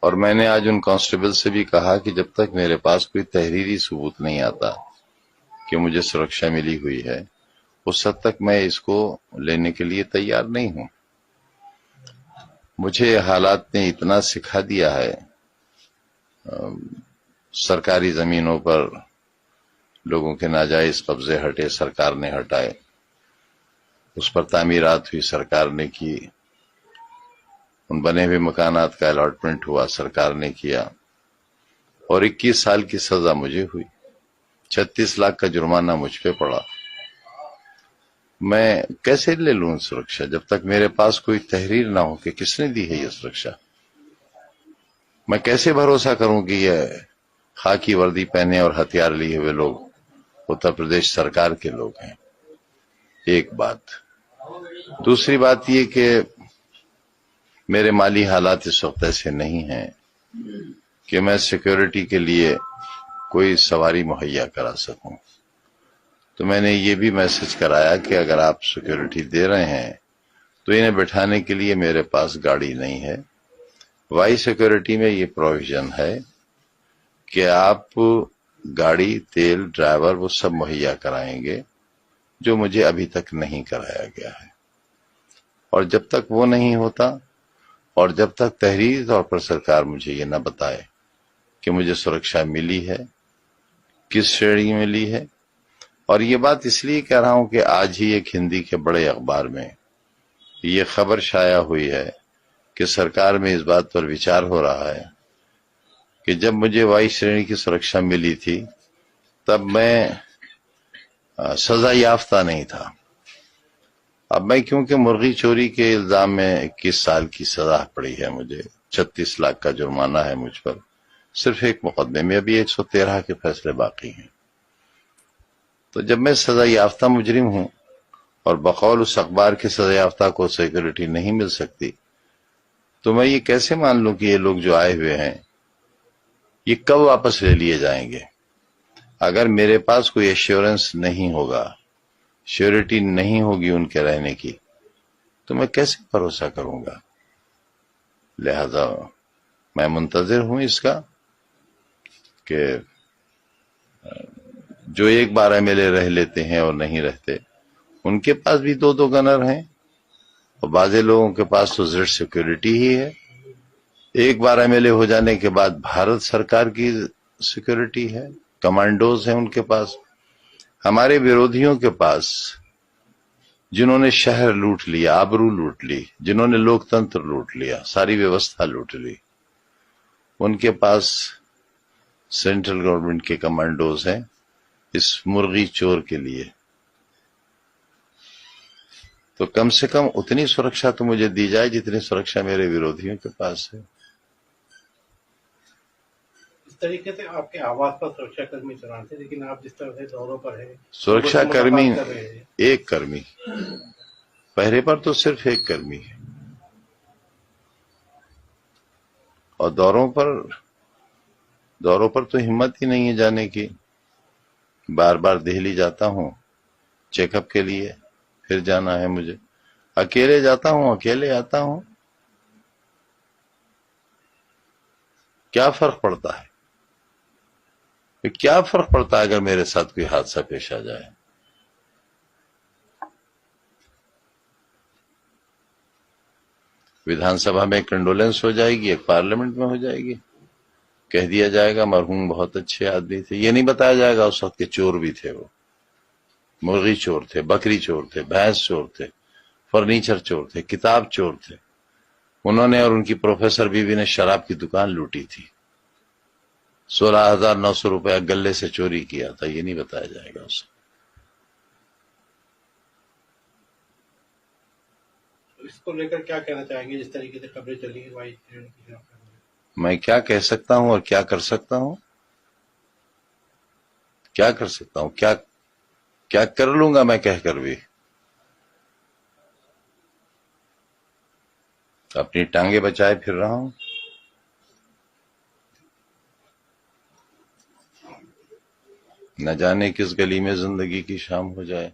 اور میں نے آج ان کانسٹیبل سے بھی کہا کہ جب تک میرے پاس کوئی تحریری ثبوت نہیں آتا کہ مجھے سرکشا ملی ہوئی ہے، اس حد تک میں اس کو لینے کے لیے تیار نہیں ہوں۔ مجھے حالات نے اتنا سکھا دیا ہے، سرکاری زمینوں پر لوگوں کے ناجائز قبضے ہٹے، سرکار نے ہٹائے، اس پر تعمیرات ہوئی، سرکار نے کی، ان بنے ہوئے مکانات کا الاٹمنٹ ہوا، سرکار نے کیا، اور 21 سال کی سزا مجھے ہوئی، 36 لاکھ کا جرمانہ مجھ پہ پڑا۔ میں کیسے لے لوں سرکشا جب تک میرے پاس کوئی تحریر نہ ہو کہ کس نے دی ہے یہ سرکشا؟ میں کیسے بھروسہ کروں کہ یہ خاکی وردی پہنے اور ہتھیار لیے ہوئے لوگ اتر پردیش سرکار کے لوگ ہیں؟ ایک بات۔ دوسری بات یہ کہ میرے مالی حالات اس وقت ایسے نہیں ہیں کہ میں سیکیورٹی کے لیے کوئی سواری مہیا کرا سکوں، تو میں نے یہ بھی میسج کرایا کہ اگر آپ سیکیورٹی دے رہے ہیں تو انہیں بٹھانے کے لیے میرے پاس گاڑی نہیں ہے۔ وائی سیکیورٹی میں یہ پروویژن ہے کہ آپ گاڑی، تیل، ڈرائیور وہ سب مہیا کرائیں گے، جو مجھے ابھی تک نہیں کرایا گیا ہے، اور جب تک وہ نہیں ہوتا اور جب تک تحریری طور پر سرکار مجھے یہ نہ بتائے کہ مجھے سرکشا ملی ہے، کس شرح ملی ہے، اور یہ بات اس لیے کہہ رہا ہوں کہ آج ہی ایک ہندی کے بڑے اخبار میں یہ خبر شائع ہوئی ہے کہ سرکار میں اس بات پر وچار ہو رہا ہے کہ جب مجھے وائی شرح کی سرکشا ملی تھی تب میں سزا یافتہ نہیں تھا، اب میں کیونکہ مرغی چوری کے الزام میں 21 سال کی سزا پڑی ہے، مجھے 36 لاکھ کا جرمانہ ہے مجھ پر، صرف ایک مقدمے میں ابھی 113 کے فیصلے باقی ہیں، تو جب میں سزا یافتہ مجرم ہوں اور بقول اس اخبار کے سزا یافتہ کو سیکورٹی نہیں مل سکتی، تو میں یہ کیسے مان لوں کہ یہ لوگ جو آئے ہوئے ہیں یہ کب واپس لے لیے جائیں گے؟ اگر میرے پاس کوئی ایشورنس نہیں ہوگا، شیورٹی نہیں ہوگی ان کے رہنے کی، تو میں کیسے بھروسہ کروں گا؟ لہذا میں منتظر ہوں اس کا کہ جو ایک 12 MLA رہ لیتے ہیں اور نہیں رہتے، ان کے پاس بھی 2 گنر ہیں، اور بعض لوگوں کے پاس تو زیڈ سیکورٹی ہی ہے۔ ایک 12 MLA ہو جانے کے بعد بھارت سرکار کی سیکورٹی ہے، کمانڈوز ہیں ان کے پاس۔ ہمارے بیرودھیوں کے پاس، جنہوں نے شہر لوٹ لیا، آبرو لوٹ لی، جنہوں نے لوکتنتر لوٹ لیا، ساری ویوستھا لوٹ لی، ان کے پاس سینٹرل گورنمنٹ کے کمانڈوز ہیں اس مرغی چور کے لیے، تو کم سے کم اتنی سرکشا تو مجھے دی جائے جتنی سرکشا میرے بیرودھیوں کے پاس ہے۔ اس طریقے سے آپ کے آواز پر سرکشا کرمی چلان تھے، لیکن آپ جس طرح سے دوروں پر ہیں، سرکشا کرمی کر رہے ہیں، ایک کرمی، پہرے پر تو صرف ایک کرمی ہے، اور دوروں پر تو ہمت ہی نہیں ہے جانے کی۔ بار بار دہلی جاتا ہوں چیک اپ کے لیے، پھر جانا ہے مجھے، اکیلے جاتا ہوں، اکیلے آتا ہوں، کیا فرق پڑتا ہے؟ کیا فرق پڑتا ہے اگر میرے ساتھ کوئی حادثہ پیش آ جائے؟ ویدھان سبھا میں کنڈولنس ہو جائے گی، ایک پارلیمنٹ میں ہو جائے گی، کہہ دیا جائے گا مرحوم بہت اچھے آدمی تھے، یہ نہیں بتایا جائے گا اس وقت کے چور بھی تھے، وہ مرغی چور تھے، بکری چور تھے، بھینس چور تھے، فرنیچر چور تھے، کتاب چور تھے، انہوں نے اور ان کی پروفیسر بیوی نے شراب کی دکان لوٹی تھی، 16,900 روپیہ گلے سے چوری کیا تھا، یہ نہیں بتایا جائے گا اسے۔ اس کو لے کر کیا کہنا چاہیں گے؟ جس طریقے سے خبریں چلی ہیں وائی شرح کی خلاف؟ میں کیا کہہ سکتا ہوں اور کیا کر سکتا ہوں؟ کیا کر سکتا ہوں؟ کیا کر لوں گا میں کہہ کر بھی؟ اپنی ٹانگیں بچائے پھر رہا ہوں۔ نہ جانے کس گلی میں زندگی کی شام ہو جائے۔